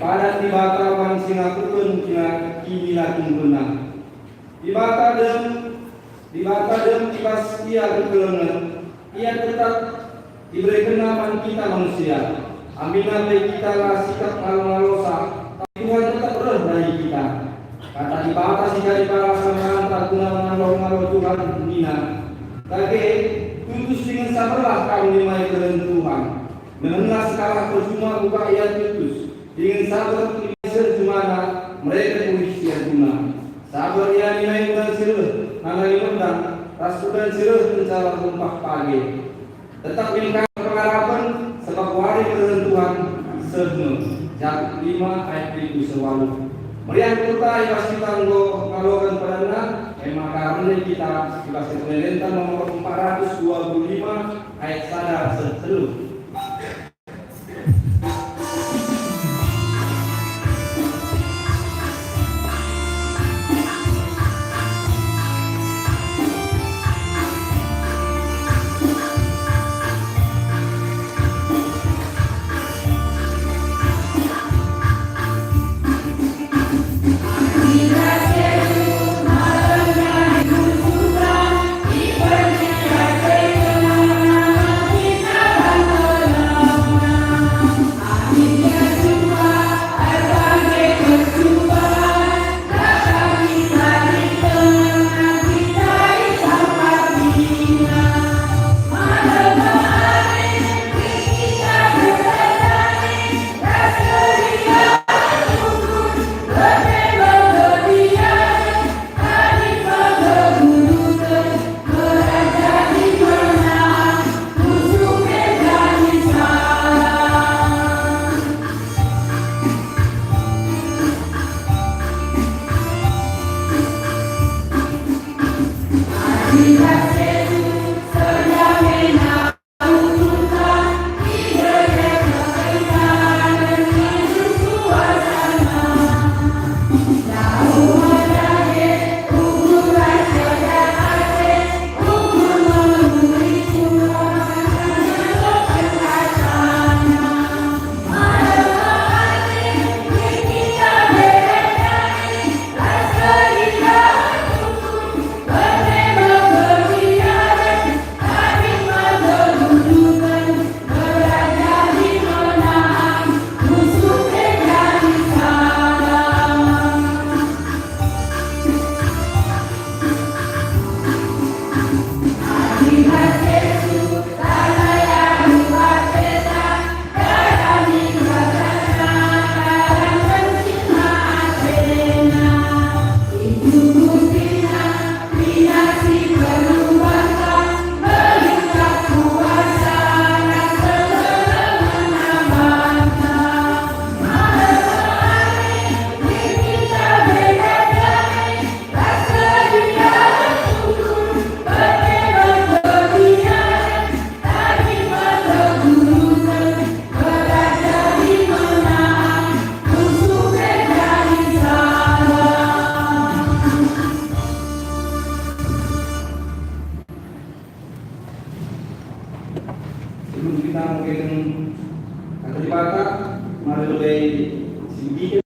pada tibata pan singakukeun kini lakin beunang. Dibata dem ibas ia kekelengan, ia tetap diberi kenaman kita manusia. Ambillah baik kita lah sikap ngalo-ngalosa, tapi Tuhan tetap roh dari kita. Kata dibata sikali para samaan tak guna ngalo-ngalo Tuhan bina. Kage tutus dengan sabarlah kau limai kerentuhan. Menengah skala percuma buka ia tutus. Dengan sabar sejumana mereka pulih sia guna. Sabar ia nilai dan sireh, nalai undang, ras dan sireh mencala tumpah pagi. Tetap ingkang pengharapan sebab wari ketentuan sehme. Jat 5 ayat 7 sewalu. Meriang kita ibas kita ngalokan padana, emang karena kita ibas pemerintah nomor 425 ayat sadar seteluh. Sebelum kita mungkin akan dibakar, mari lebih sedikit